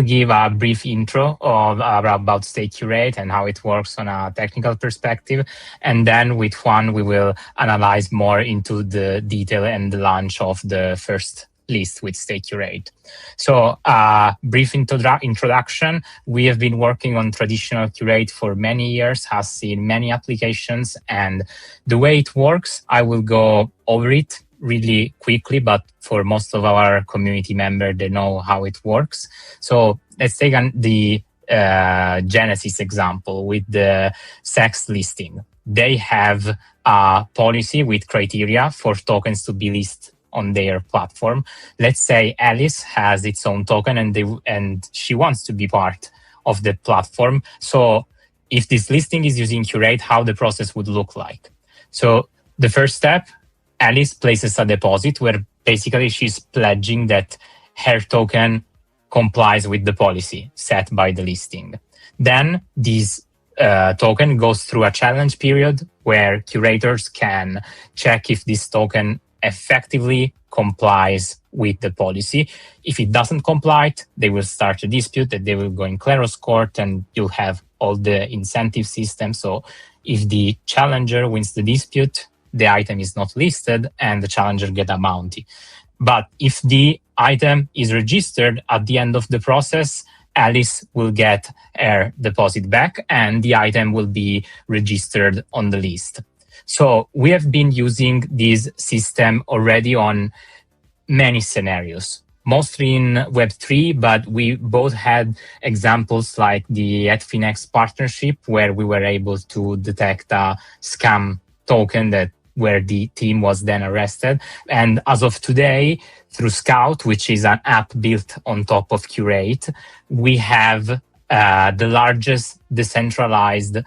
give a brief intro about Stake Curate and how it works on a technical perspective. And then with Juan, we will analyze more into the detail and the launch of the first list with Stake Curate. So brief introduction. We have been working on traditional Curate for many years, has seen many applications, and the way it works, I will go over it really quickly, but for most of our community members, they know how it works. So let's take the Genesis example with the sex listing. They have a policy with criteria for tokens to be listed on their platform. Let's say Alice has its own token and she wants to be part of the platform. So if this listing is using Curate, how the process would look like. So the first step, Alice places a deposit where basically she's pledging that her token complies with the policy set by the listing. Then this token goes through a challenge period where curators can check if this token effectively complies with the policy. If it doesn't comply, they will start a dispute that they will go in Kleros court, and you'll have all the incentive system. So if the challenger wins the dispute, the item is not listed and the challenger get a bounty. But if the item is registered at the end of the process, Alice will get her deposit back and the item will be registered on the list. So we have been using this system already on many scenarios, mostly in Web3, but we both had examples like the Finex partnership where we were able to detect a scam token where the team was then arrested. And as of today, through Scout, which is an app built on top of Curate, we have the largest decentralized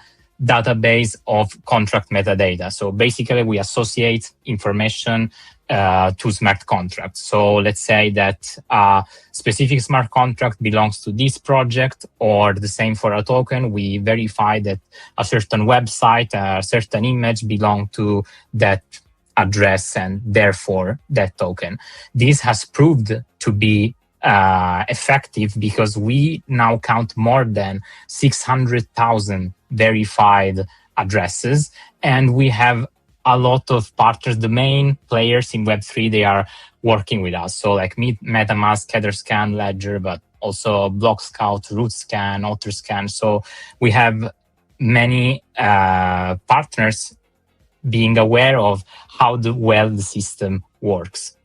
database of contract metadata. So basically, we associate information to smart contracts. So let's say that a specific smart contract belongs to this project, or the same for a token. We verify that a certain website, a certain image belong to that address and therefore that token. This has proved to be effective because we now count more than 600,000 verified addresses, and we have a lot of partners. The main players in Web3, they are working with us. So like MetaMask, Etherscan, Ledger, but also BlockScout, RootScan, AuthorScan. So we have many partners being aware of how well the system works.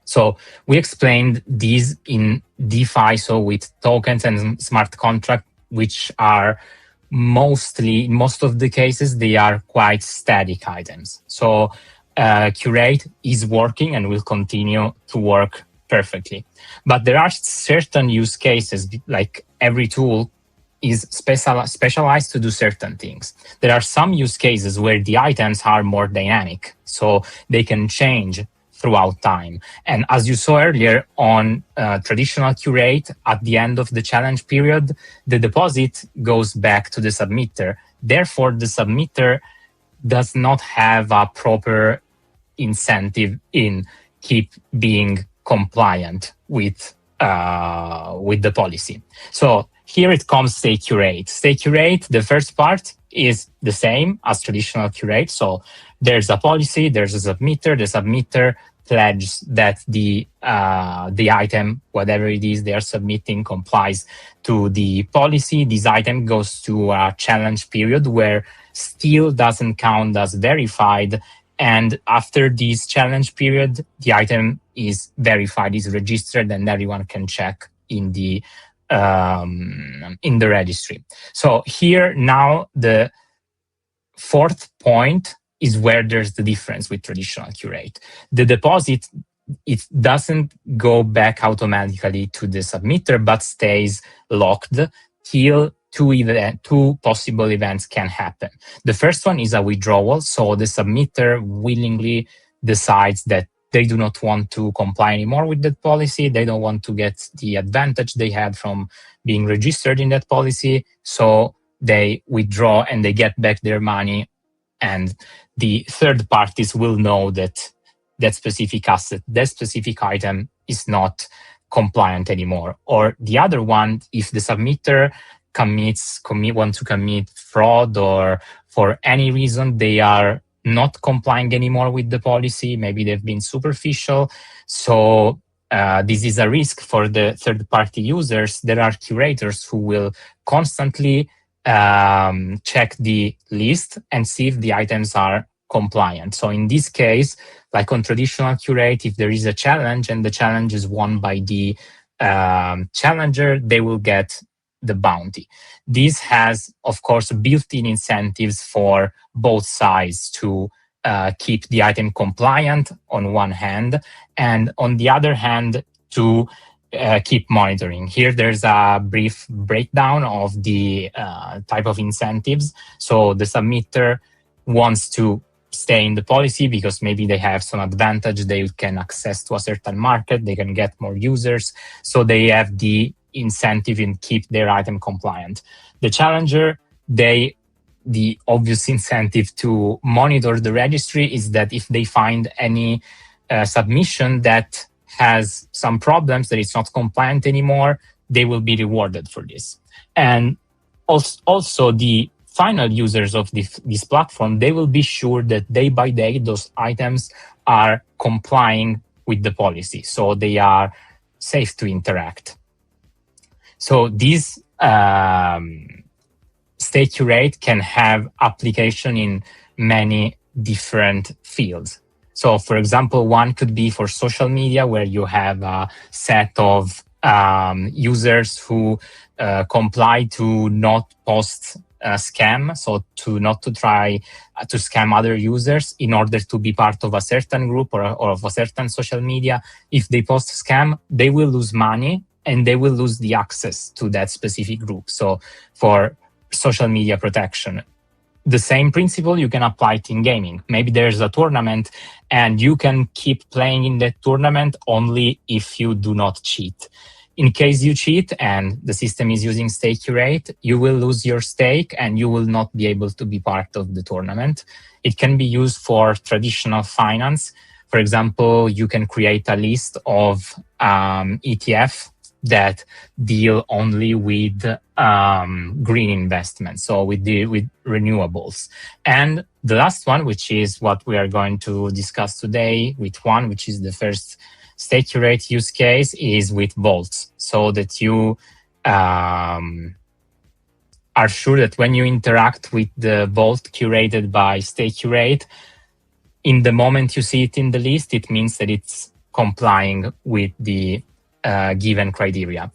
So we explained these in DeFi, so with tokens and smart contracts, which are most of the cases, they are quite static items. So Curate is working and will continue to work perfectly. But there are certain use cases, like every tool is specialized to do certain things. There are some use cases where the items are more dynamic, so they can change throughout time. And as you saw earlier on traditional Curate, at the end of the challenge period, the deposit goes back to the submitter. Therefore, the submitter does not have a proper incentive in keep being compliant with the policy. So here it comes Stake Curate. Stake Curate, the first part is the same as traditional Curate. So there's a policy, there's a submitter. The submitter pledges that the item, whatever it is they are submitting, complies to the policy. This item goes to a challenge period where still doesn't count as verified. And after this challenge period, the item is verified, is registered, and everyone can check in the registry. So here now the fourth point is where there's the difference with traditional Curate. The deposit, it doesn't go back automatically to the submitter, but stays locked till two possible events can happen. The first one is a withdrawal. So the submitter willingly decides that they do not want to comply anymore with that policy. They don't want to get the advantage they had from being registered in that policy. So they withdraw and they get back their money. And the third parties will know that that specific asset, that specific item is not compliant anymore. Or the other one, if the submitter want to commit fraud, or for any reason they are not complying anymore with the policy, maybe they've been superficial. So this is a risk for the third-party users. There are curators who will constantly check the list and see if the items are compliant. So in this case, like on traditional curate, if there is a challenge and the challenge is won by the challenger, they will get the bounty. This has, of course, built-in incentives for both sides to keep the item compliant on one hand, and on the other hand, to keep monitoring. Here, there's a brief breakdown of the type of incentives. So the submitter wants to stay in the policy because maybe they have some advantage. They can access to a certain market. They can get more users. So they have the incentive and keep their item compliant. The challenger, the obvious incentive to monitor the registry is that if they find any submission that has some problems, that it's not compliant anymore, they will be rewarded for this. And also the final users of this platform, they will be sure that day by day those items are complying with the policy, so they are safe to interact. So this Stake Curate can have application in many different fields. So, for example, one could be for social media, where you have a set of users who comply to not post scam, so not to try to scam other users in order to be part of a certain group or of a certain social media. If they post scam, they will lose money and they will lose the access to that specific group. So for social media protection, the same principle you can apply it in gaming. Maybe there's a tournament and you can keep playing in that tournament only if you do not cheat. In case you cheat and the system is using Stake Curate, you will lose your stake and you will not be able to be part of the tournament. It can be used for traditional finance. For example, you can create a list of ETF that deal only with green investments, so with renewables. And the last one, which is what we are going to discuss today with Juan, which is the first Stake Curate use case, is with vaults, so that you are sure that when you interact with the vault curated by Stake Curate, in the moment you see it in the list, it means that it's complying with the given criteria.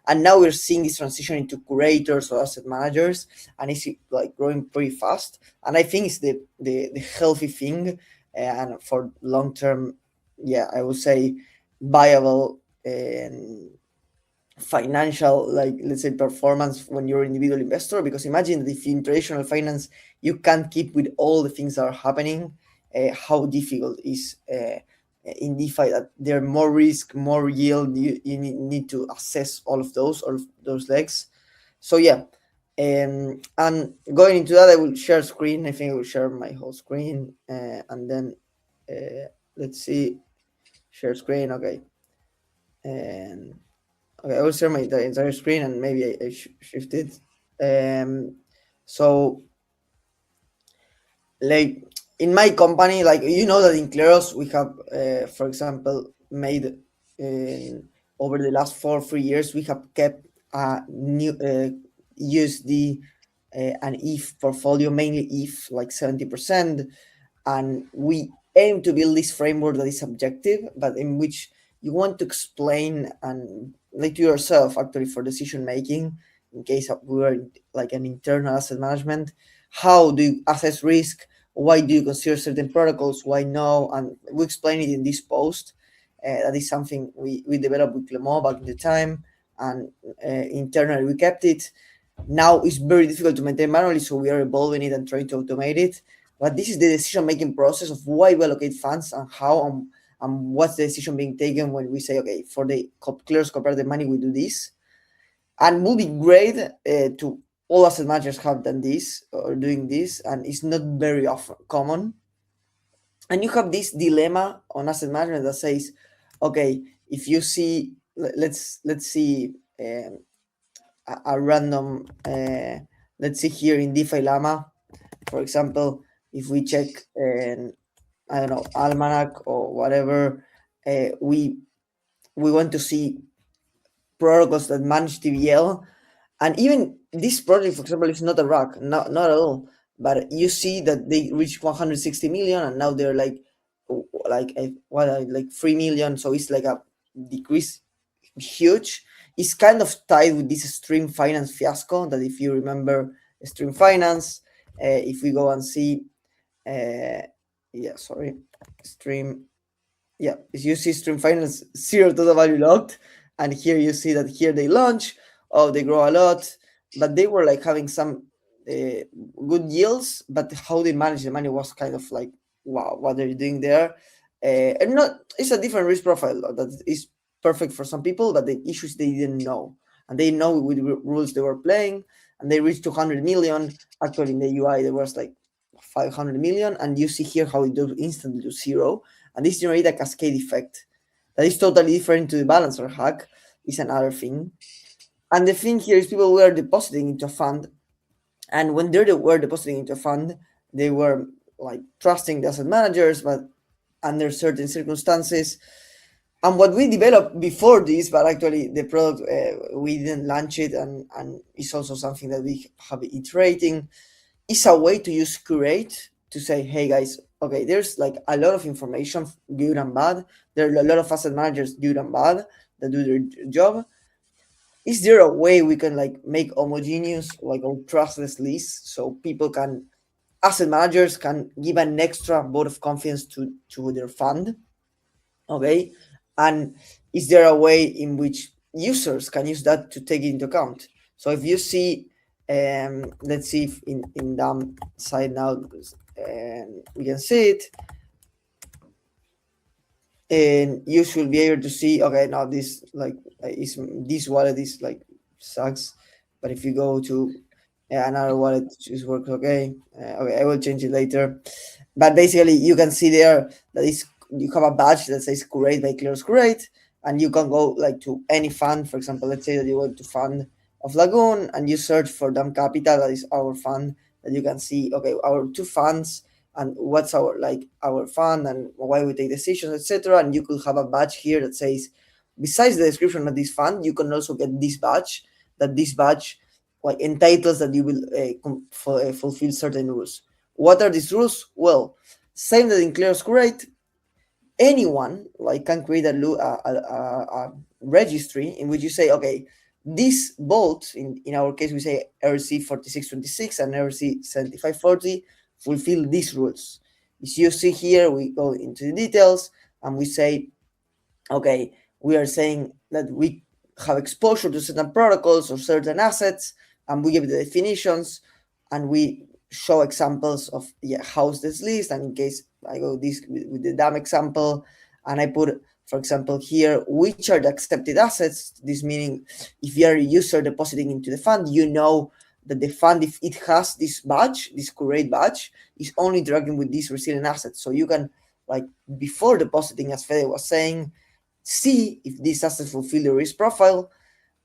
And now we're seeing this transition into curators or asset managers, and it's like growing pretty fast. And I think it's the healthy thing, and for long term, yeah, I would say viable financial, like, let's say, performance when you're an individual investor. Because imagine that if in traditional finance you can't keep with all the things that are happening, how difficult is in DeFi, that there are more risk, more yield. You need to assess all of those legs. So yeah, and going into that, I will share screen. I think I will share my whole screen, and then let's see, share screen. Okay, and okay, I will share the entire screen, and maybe I shift it. So, like, in my company, like, you know that in Kleros we have, for example, made over the last 3 years, we have kept a new USD and ETH portfolio, mainly ETH, like 70%, and we aim to build this framework that is objective, but in which you want to explain and, like, to yourself, actually, for decision making, in case we were like an internal asset management, how do you assess risk? Why do you consider certain protocols? Why no? And we explain it in this post. That is something we developed with Clemo back in the time, and internally we kept it. Now it's very difficult to maintain manually, so we are evolving it and trying to automate it. But this is the decision-making process of why we allocate funds and how, and what's the decision being taken when we say, okay, for the Kleros cooperative money, we do this. And would be great to all asset managers have done this or doing this, and it's not very often common. And you have this dilemma on asset management that says, okay, if you see let's see a random. Let's see here in DeFi Llama, for example, if we check I don't know, Almanac or whatever, we want to see protocols that manage TVL, and even this project, for example, is not a rock, not at all. But you see that they reached 160 million, and now they're like 3 million. So it's like a decrease, huge. It's kind of tied with this stream finance fiasco. That if you remember, stream finance, if we go and see, yeah, sorry, stream, yeah, you see stream finance zero total value locked, and here you see that here they launch, oh, they grow a lot, but they were like having some good yields, but how they manage the money was kind of like, wow, what are you doing there? And not, it's a different risk profile that is perfect for some people, but the issues they didn't know, and they know with the rules they were playing, and they reached 200 million. Actually in the UI there was like 500 million, and you see here how it does instantly to zero, and this generates a cascade effect that is totally different to the balancer hack. Is another thing. And the thing here is people were depositing into a fund, and when were depositing into a fund, they were like trusting the asset managers, but under certain circumstances. And what we developed before this, but actually the product we didn't launch it, and it's also something that we have iterating, is a way to use Curate to say, hey guys, okay, there's like a lot of information, good and bad. There are a lot of asset managers, good and bad, that do their job. Is there a way we can like make homogeneous, like a trustless list, so people can, asset managers can give an extra vote of confidence to their fund? Okay, and is there a way in which users can use that to take it into account? So if you see, let's see if in DAMM side now, we can see it, and you should be able to see, okay, now this like is this wallet is like sucks, but if you go to another wallet, it works okay. Okay, I will change it later, but basically you can see there that is, you have a badge that says Curate by Kleros Curate, and you can go like to any fund. For example, let's say that you want to fund of Lagoon, and you search for DAMM Capital, that is our fund, that you can see, okay, our two funds, and what's our fund, and why we take decisions, etc. And you could have a badge here that says, besides the description of this fund, you can also get this badge, that this badge like entitles that you will fulfill certain rules. What are these rules? Well, same that in Kleros Curate, anyone like can create a registry in which you say, okay, this vault, in our case we say RC 4626 and RC 7540, fulfill these rules. As you see here, we go into the details and we say, okay, we are saying that we have exposure to certain protocols or certain assets, and we give the definitions, and we show examples of how's this list. And in case I go this with the DAMM example, and I put, for example, here, which are the accepted assets. This meaning, if you are a user depositing into the fund, you know that the fund, if it has this badge, this Curate badge, is only interacting with these resilient assets. So you can, like before depositing, as Fede was saying, see if these assets fulfill the risk profile.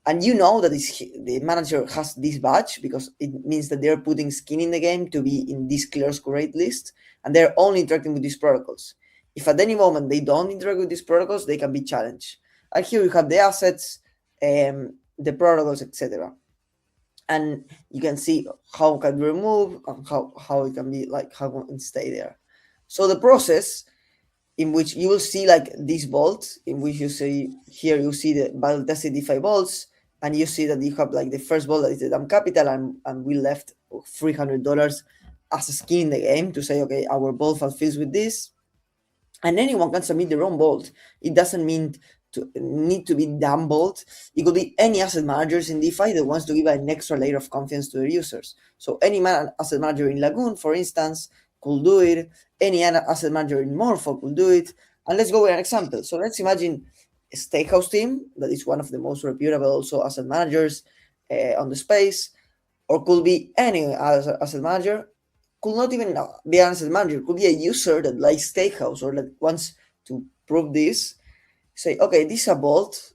And you know that the manager has this badge because it means that they're putting skin in the game to be in this Kleros Curate list, and they're only interacting with these protocols. If at any moment they don't interact with these protocols, they can be challenged. And here you have the assets, the protocols, etc. And you can see how can we remove, and how it can be like, how it can stay there. So the process in which you will see like this vault, in which you see here, you see the Battle-Tested DeFi Vaults, and you see that you have like the first vault that is the DAMM Capital, and we left $300 as a skin in the game to say, okay, our vault fulfills with this, and anyone can submit their own vault. It doesn't mean to need to be DAMM vault. It could be any asset managers in DeFi that wants to give an extra layer of confidence to their users. So any asset manager in Lagoon, for instance, could do it. Any asset manager in Morpho could do it. And let's go with an example. So let's imagine a Steakhouse team that is one of the most reputable also asset managers on the space, or could be any asset manager. Could not even be an asset manager. Could be a user that likes Steakhouse or that wants to prove this. Say, okay, this is a vault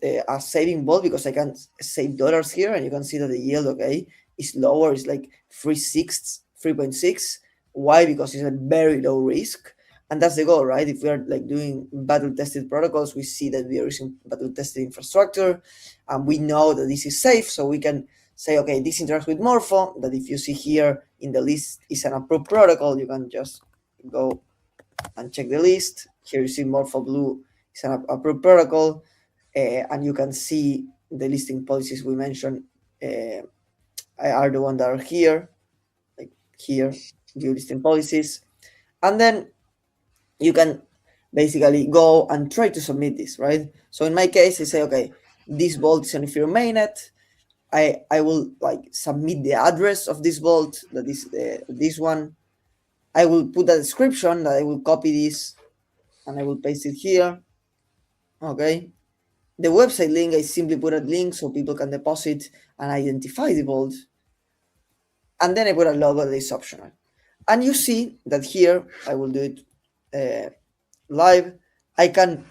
a saving vault because I can save dollars here, and you can see that the yield, okay, is lower. It's like 3.6. Why? Because it's a very low risk, and that's the goal, right? If we are like doing battle-tested protocols, we see that we are using battle-tested infrastructure, and we know that this is safe, so we can say, okay, this interacts with Morpho. That if you see here in the list is an approved protocol, you can just go and check the list. Here you see Morpho Blue is an approved protocol, and you can see the listing policies we mentioned are the ones that are here, like here, view listing policies. And then you can basically go and try to submit this, right? So in my case, I say, okay, this vault is on Ethereum mainnet. I will like submit the address of this vault, that is this one. I will put a description that I will copy this and I will paste it here. Okay. The website link, I simply put a link so people can deposit and identify the vault. And then I put a logo that is optional. And you see that here, I will do it live. I can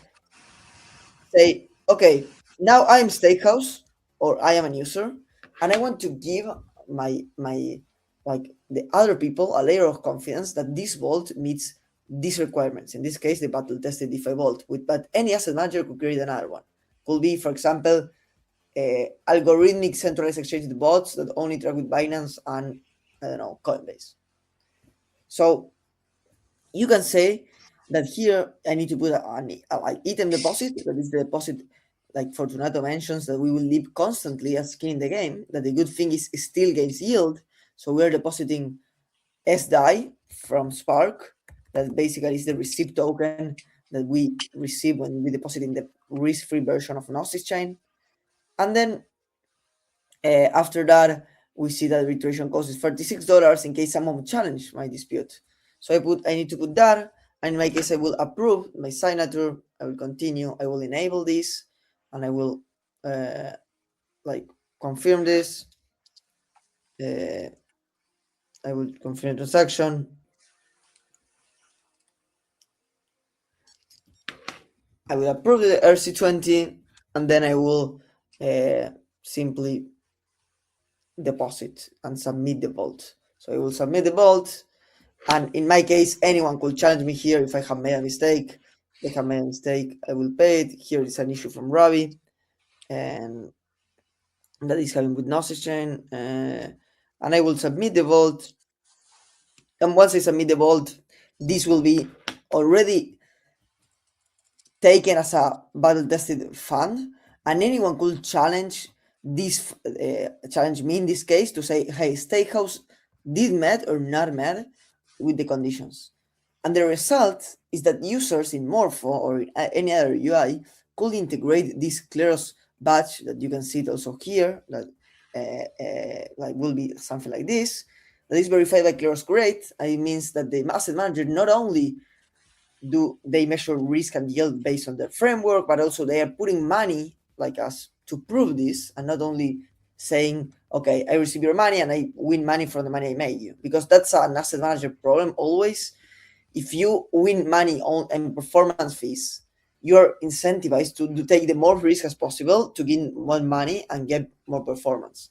say, okay, now I'm Steakhouse or I am a user, and I want to give my like the other people a layer of confidence that this vault meets these requirements. In this case, the battle-tested DeFi vault. But any asset manager could create another one. Could be, for example, algorithmic centralized exchange bots that only interact with Binance and I don't know, Coinbase. So you can say that here I need to put an item deposit, that is the deposit like Fortunato mentions, that we will leave constantly as skin in the game, that the good thing is it still gains yield. So we're depositing sDAI from Spark, that basically is the receipt token that we receive when we deposit in the risk-free version of Gnosis chain. And then after that, we see that arbitration cost is $36 in case someone would challenge my dispute. So I need to put that, and in my case, I will approve my signature. I will continue. I will enable this, and I will like confirm this. I will confirm the transaction. I will approve the RC20, and then I will simply deposit and submit the vault. So I will submit the vault, and in my case, anyone could challenge me here if I have made a mistake. If I have made a mistake, I will pay it. Here is an issue from Ravi, and that is having with Gnosis chain, and I will submit the vault. And once I submit the vault, this will be already taken as a battle-tested fund, and anyone could challenge this, challenge me in this case to say, hey, Steakhouse did met or not met with the conditions. And the result is that users in Morpho or in any other UI could integrate this Kleros badge that you can see it also here, that like will be something like this, that is verified by Kleros Curate. And it means that the asset manager not only do they measure risk and yield based on their framework, but also they are putting money like us to prove this, and not only saying, okay, I receive your money and I win money from the money I made you, because that's an asset manager problem always. If you win money on and performance fees, you're incentivized to take the more risk as possible to gain more money and get more performance.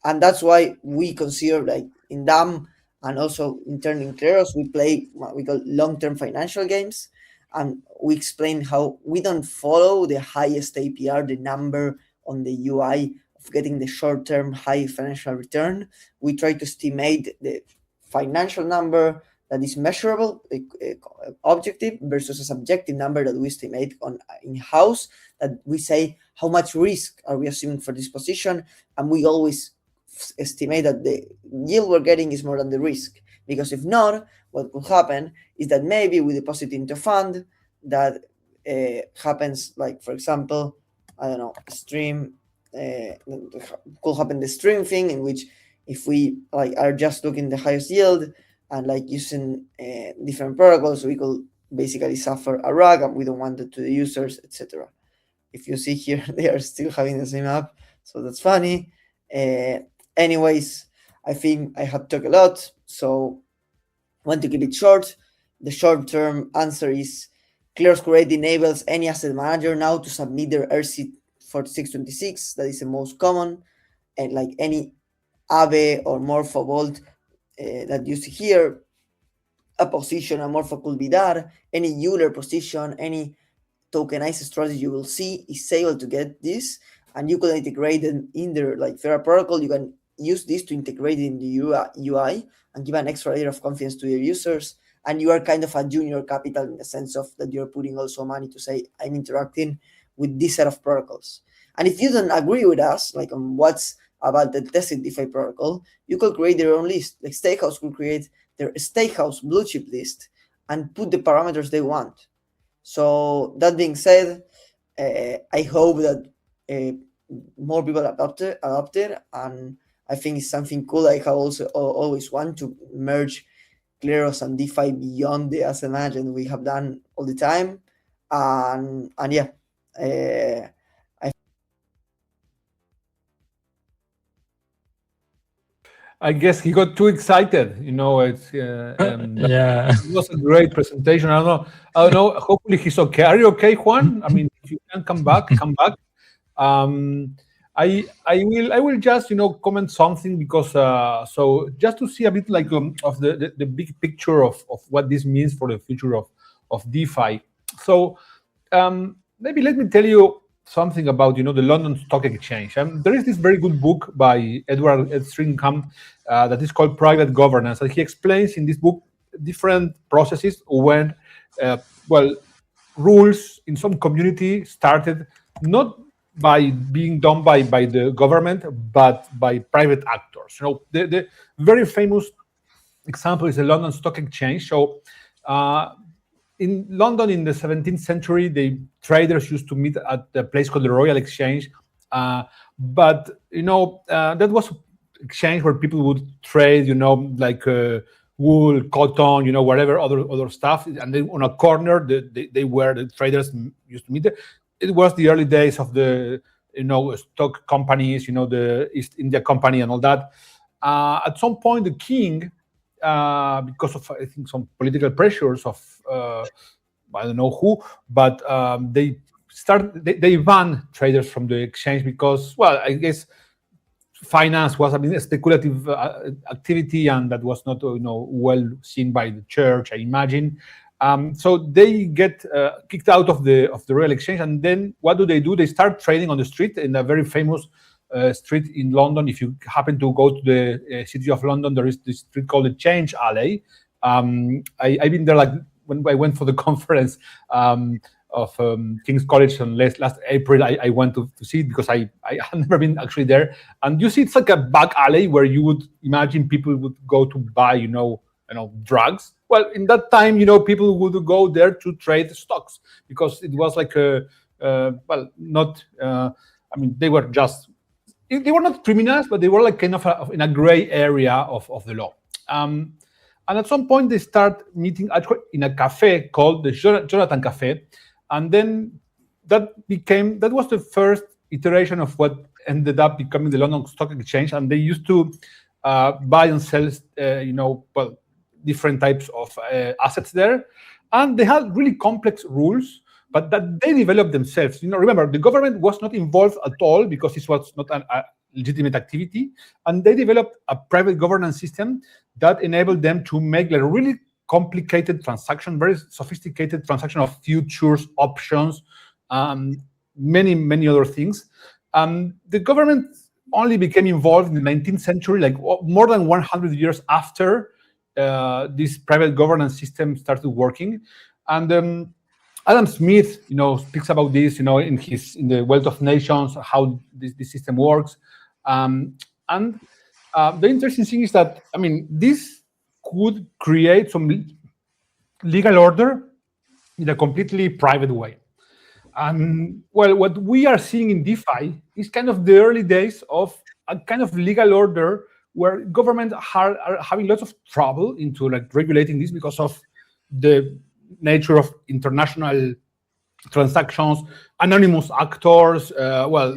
And that's why we consider, like in DAMM and also in turning Kleros, we play what we call long-term financial games. And we explain how we don't follow the highest APR, the number on the UI of getting the short-term high financial return. We try to estimate the financial number that is measurable, objective, versus a subjective number that we estimate on in-house, that we say how much risk are we assuming for this position, and we always estimate that the yield we're getting is more than the risk. Because if not, what could happen is that maybe we deposit into a fund that happens, like for example, I don't know, stream, could happen the stream thing, in which if we like are just looking the highest yield and like using different protocols, we could basically suffer a rug, and we don't want it to the users, etc. If you see here, they are still having the same app, so that's funny. Anyways, I think I have talked a lot, so I want to keep it short. The short-term answer is Kleros Curate enables any asset manager now to submit their 4626, that is the most common, and like any Aave or Morpho vault that you see here, a position, a Morpho could be that. Any Euler position, any tokenized strategy you will see is able to get this, and you can integrate it in there. Like Terra protocol, you can use this to integrate it in the UI and give an extra layer of confidence to your users. And you are kind of a junior capital in the sense of that you're putting also money to say, I'm interacting with this set of protocols. And if you don't agree with us, like on what's about the tested DeFi protocol, you could create your own list. Like Steakhouse could create their Steakhouse blue chip list and put the parameters they want. So that being said, I hope that more people adopt it, and I think it's something cool. I have also always want to merge Kleros and DeFi beyond the asset management we have done all the time, and yeah, I guess he got too excited. It's Yeah. it was a great presentation. I don't know. Hopefully he's okay. Are you okay, Juan? I mean, if you can come back, come back. I will just comment something because so just to see a bit like of the big picture of what this means for the future of DeFi. So maybe let me tell you something about the London Stock Exchange. There is this very good book by Edward Stringham that is called Private Governance, and he explains in this book different processes when rules in some community started not by being done by the government, but by private actors. The very famous example is the London Stock Exchange. So in London in the 17th century, the traders used to meet at a place called the Royal Exchange. But that was an exchange where people would trade, like wool, cotton, whatever other stuff. And then on a corner, they were the traders used to meet there. It was the early days of the stock companies, the East India Company and all that. At some point, the king, because of I think some political pressures of I don't know who, but they banned traders from the exchange because, well, I guess finance was a speculative activity, and that was not well seen by the church, I imagine. So they get kicked out of the Royal Exchange, and then what do? They start trading on the street in a very famous street in London. If you happen to go to the city of London, there is this street called the Change Alley. I've been there like when I went for the conference of King's College on last April. I went to see it because I had never been actually there. And you see it's like a back alley where you would imagine people would go to buy drugs. Well, in that time, people would go there to trade stocks because it was like they were not criminals, but they were like kind of in a gray area of the law. And at some point, they start meeting in a cafe called the Jonathan Cafe, and then that was the first iteration of what ended up becoming the London Stock Exchange, and they used to buy and sell, different types of assets there, and they had really complex rules, but that they developed themselves. Remember, the government was not involved at all because this was not a legitimate activity, and they developed a private governance system that enabled them to make a really complicated transaction, very sophisticated transaction of futures, options, many other things. The government only became involved in the 19th century, like more than 100 years after this private governance system started working. And Adam Smith, speaks about this, in the Wealth of Nations, how this system works. And the interesting thing is that, this could create some legal order in a completely private way. And what we are seeing in DeFi is kind of the early days of a kind of legal order where governments are having lots of trouble into regulating this because of the nature of international transactions, anonymous actors,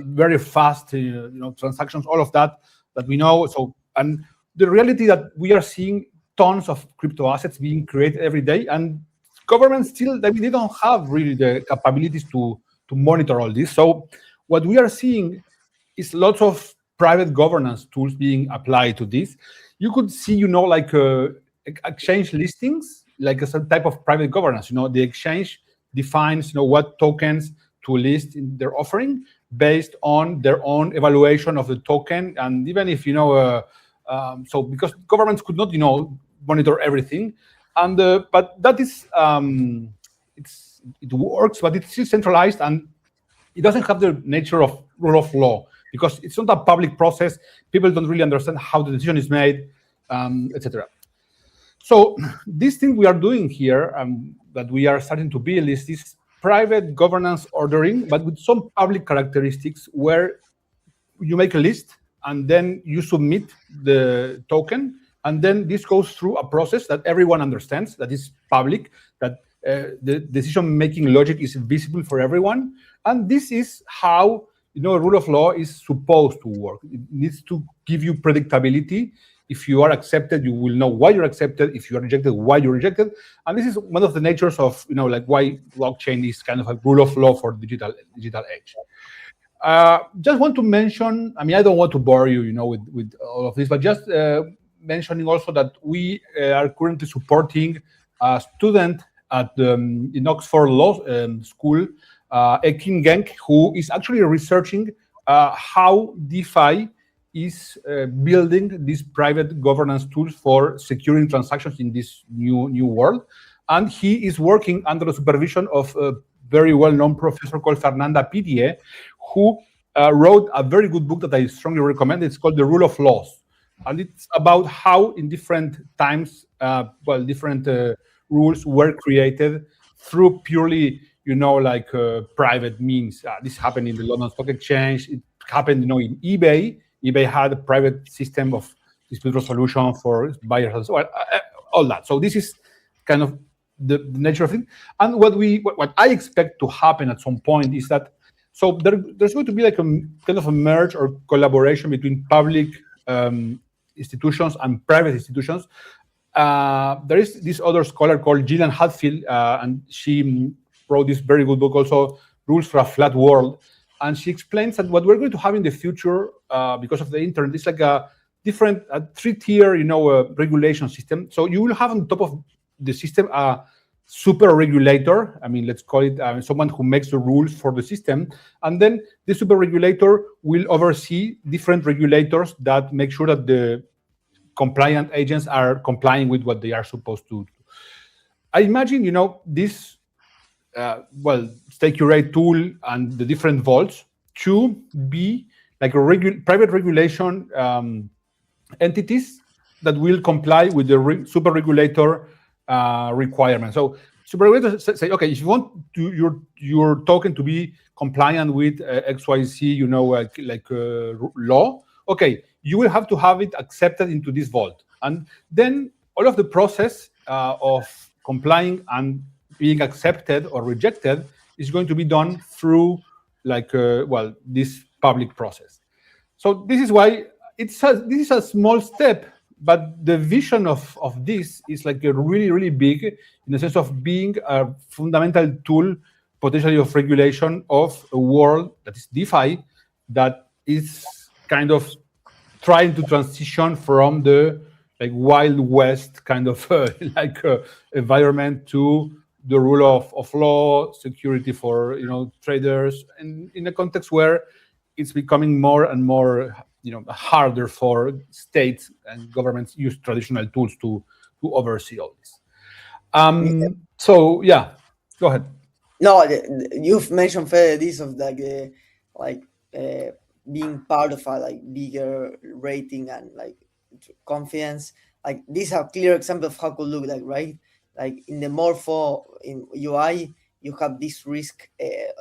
very fast, transactions, all of that we know. So, and the reality that we are seeing tons of crypto assets being created every day, and governments still, they don't have really the capabilities to monitor all this. So what we are seeing is lots of private governance tools being applied to this. You could see, like exchange listings, like a certain type of private governance. The exchange defines, what tokens to list in their offering based on their own evaluation of the token. And even if, so because governments could not, monitor everything. And but that is, it works, but it's still centralized, and it doesn't have the nature of rule of law because it's not a public process. People don't really understand how the decision is made, etc. So this thing we are doing here, that we are starting to build, is this private governance ordering, but with some public characteristics where you make a list and then you submit the token, and then this goes through a process that everyone understands, that is public, that the decision-making logic is visible for everyone. And this is how, a rule of law is supposed to work. It needs to give you predictability. If you are accepted, you will know why you're accepted. If you are rejected, why you're rejected. And this is one of the natures of, like why blockchain is kind of a rule of law for digital age. Just want to mention, I don't want to bore you, with all of this, but just mentioning also that we are currently supporting a student at in Oxford Law School, Ekin Genk, who is actually researching how DeFi is building these private governance tools for securing transactions in this new world. And he is working under the supervision of a very well-known professor called Fernanda Pidier, who wrote a very good book that I strongly recommend. It's called The Rule of Laws. And it's about how in different times, different rules were created through purely, private means. This happened in the London Stock Exchange. It happened, in eBay. eBay had a private system of dispute resolution for buyers and so on, all that. So this is kind of the nature of it. And what I expect to happen at some point is that, so there's going to be like a kind of a merge or collaboration between public institutions and private institutions. There is this other scholar called Gillian Hadfield, and she wrote this very good book also, Rules for a Flat World. And she explains that what we're going to have in the future, because of the internet, is like a different three-tier, regulation system. So you will have on top of the system a super regulator. Let's call it someone who makes the rules for the system. And then the super regulator will oversee different regulators that make sure that the compliant agents are complying with what they are supposed to do. I imagine, this Stake Curate tool and the different vaults to be like a private regulation entities that will comply with the super regulator requirements. So super regulators say, okay, if you want your token to be compliant with XYZ, law, okay, you will have to have it accepted into this vault. And then all of the process of complying and being accepted or rejected is going to be done through this public process. So this is why this is a small step, but the vision of this is like a really, really big in the sense of being a fundamental tool, potentially of regulation of a world that is DeFi, that is kind of trying to transition from the Wild West kind of environment to the rule of law, security for traders, and in a context where it's becoming more and more harder for states and governments use traditional tools to oversee all this. So yeah, go ahead. No, you've mentioned Fede, this of being part of a bigger rating and confidence. These are clear examples of how it could look like, right? In the Morpho in UI, you have this risk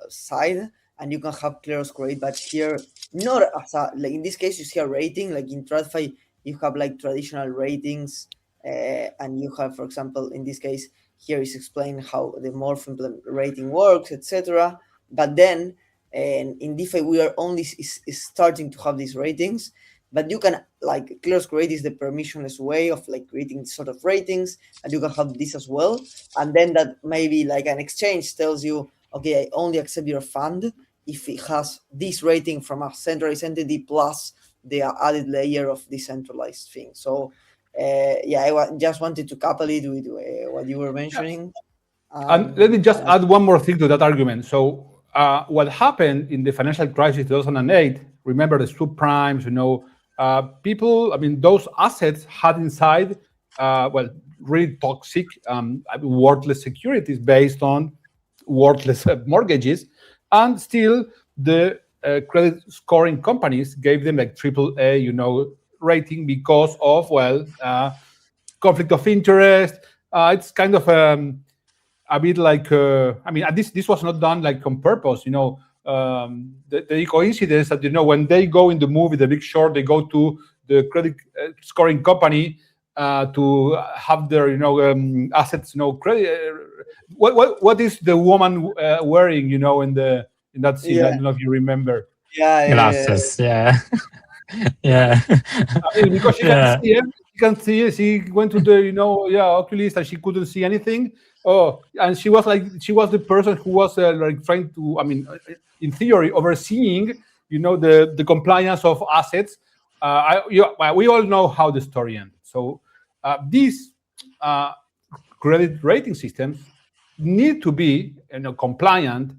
side, and you can have Kleros Curate, but here not as a in this case you see a rating. In TradFi you have traditional ratings, and you have, for example, in this case here is explained how the Morpho rating works, etc. But then in DeFi we are only is starting to have these ratings. But you can, Kleros Curate is the permissionless way of creating sort of ratings, and you can have this as well. And then that maybe an exchange tells you, okay, I only accept your fund if it has this rating from a centralized entity plus the added layer of decentralized thing. So yeah, I just wanted to couple it with what you were mentioning. And let me just add one more thing to that argument. So what happened in the financial crisis 2008, remember the subprimes, people, those assets had inside, really toxic, worthless securities based on worthless mortgages. And still the credit scoring companies gave them like AAA, rating because of, conflict of interest. It's kind of a bit like this was not done like on purpose, the coincidence that when they go in the movie The Big Short, they go to the credit scoring company to have their assets, credit. What is the woman wearing, in that scene? I don't know if you remember. Glasses, yeah. Yeah. Because she can see. She went to the oculist and she couldn't see anything. Oh, and she was the person who was trying to, in theory, overseeing the compliance of assets. We all know how the story ended. So these credit rating systems need to be compliant,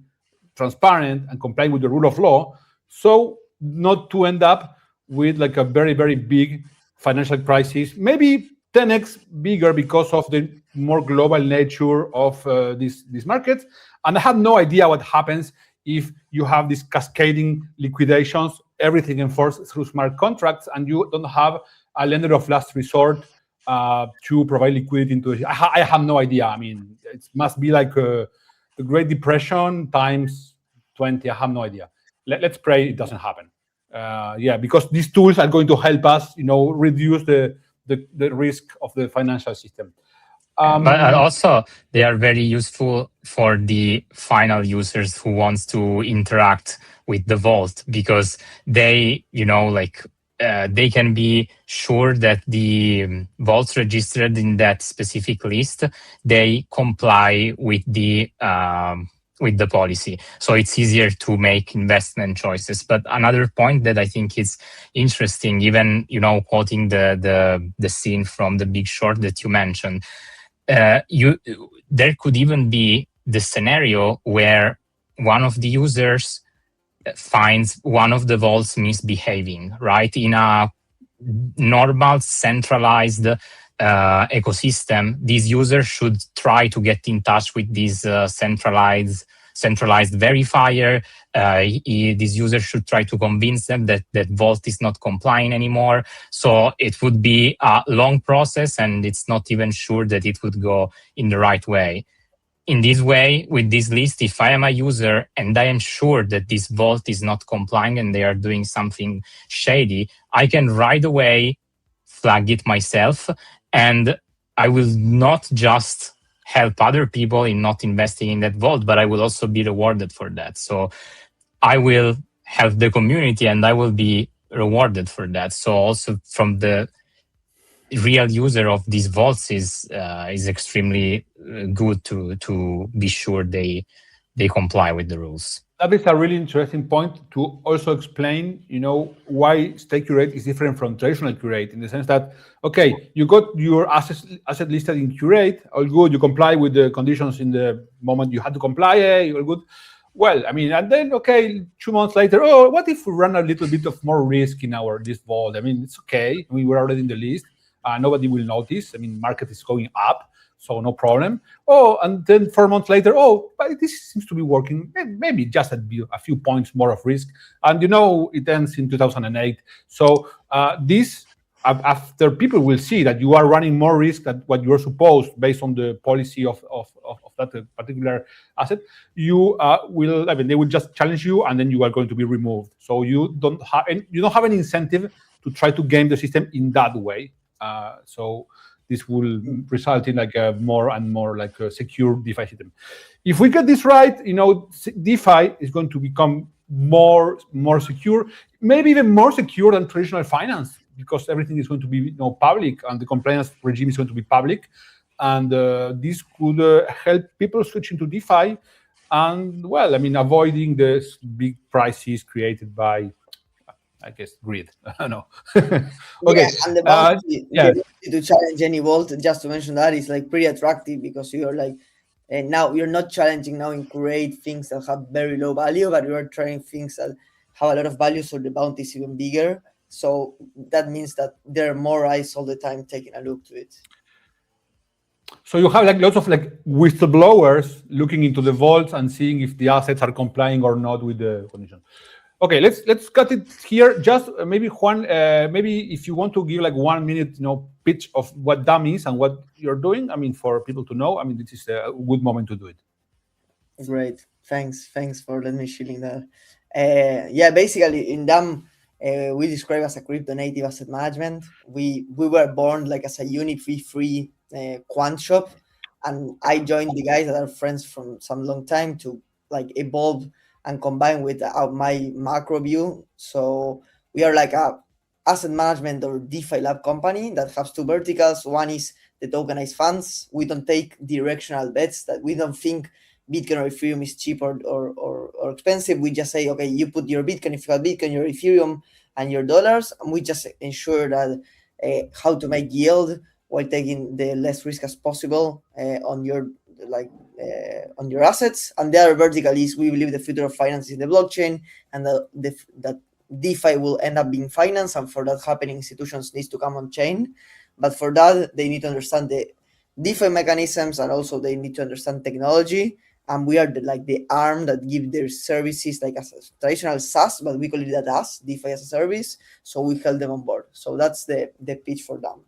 transparent, and complying with the rule of law, so not to end up with like a very, very big financial crisis, maybe 10x bigger because of the more global nature of these markets. And I have no idea what happens if you have these cascading liquidations, everything enforced through smart contracts, and you don't have a lender of last resort to provide liquidity into it. I have no idea. It must be like the Great Depression times 20. I have no idea. Let's pray it doesn't happen. Because these tools are going to help us, reduce the risk of the financial system. But also, they are very useful for the final users who wants to interact with the vault, because they, they can be sure that the vaults registered in that specific list, they comply with the policy. So it's easier to make investment choices. But another point that I think is interesting, even, quoting the scene from The Big Short that you mentioned, there could even be the scenario where one of the users finds one of the vaults misbehaving, right? In a normal centralized ecosystem, these users should try to get in touch with this centralized verifier. These users should try to convince them that vault is not complying anymore. So it would be a long process, and it's not even sure that it would go in the right way. In this way, with this list, if I am a user and I am sure that this vault is not complying and they are doing something shady, I can right away flag it myself, and I will not just help other people in not investing in that vault, but I will also be rewarded for that. So I will help the community and I will be rewarded for that. So also from the real user of these vaults is extremely good to be sure they comply with the rules. That is a really interesting point to also explain, why Stake Curate is different from traditional Curate, in the sense that, okay, you got your asset listed in Curate, all good, you comply with the conditions in the moment you had to comply, all good. Well, and then, okay, 2 months later, what if we run a little bit of more risk in this vault? It's okay. We're already in the list. Nobody will notice. Market is going up, so no problem. And then 4 months later, but this seems to be working. Maybe just a few points more of risk. And it ends in 2008. So this, after people will see that you are running more risk than what you're supposed based on the policy of that particular asset, you will. They will just challenge you, and then you are going to be removed. So you don't have any incentive to try to game the system in that way. So this will result in like a more and more like a secure DeFi system. If we get this right, DeFi is going to become more secure, maybe even more secure than traditional finance, because everything is going to be public, and the compliance regime is going to be public, and this could help people switch into DeFi and well, I mean, avoiding the big prices created by, I guess, greed. I don't know. Okay. Yeah, and the bounty, the Yeah. ability to challenge any vault, just to mention that, is like pretty attractive because you're like, and now you're not challenging now in Curate things that have very low value, but you're trying things that have a lot of value, so the bounty is even bigger. So that means that there are more eyes all the time taking a look to it. So you have like lots of like whistleblowers looking into the vaults and seeing if the assets are complying or not with the condition. Okay, let's cut it here. Just maybe Juan, maybe if you want to give like 1 minute, pitch of what DAMM is and what you're doing. I mean, for people to know. I mean, this is a good moment to do it. Great, thanks for letting me shilling that. Yeah, basically in DAMM, we describe as a crypto native asset management. We were born like as a unit free quant shop, and I joined the guys that are friends from some long time to like evolve and combine with my macro view. So we are like a asset management or DeFi lab company that has two verticals. One is the tokenized funds. We don't take directional bets, that we don't think Bitcoin or Ethereum is cheap or expensive. We just say, okay, you put your Bitcoin, if you have Bitcoin, your Ethereum, and your dollars, and we just ensure that how to make yield while taking the less risk as possible on your assets. And the other vertical is we believe the future of finance is the blockchain, and that DeFi will end up being finance, and for that happening, institutions needs to come on chain. But for that, they need to understand the DeFi mechanisms, and also they need to understand technology. And we are the arm that give their services like as a traditional SaaS, but we call it that as DeFi as a service. So we help them on board. So that's the pitch for them.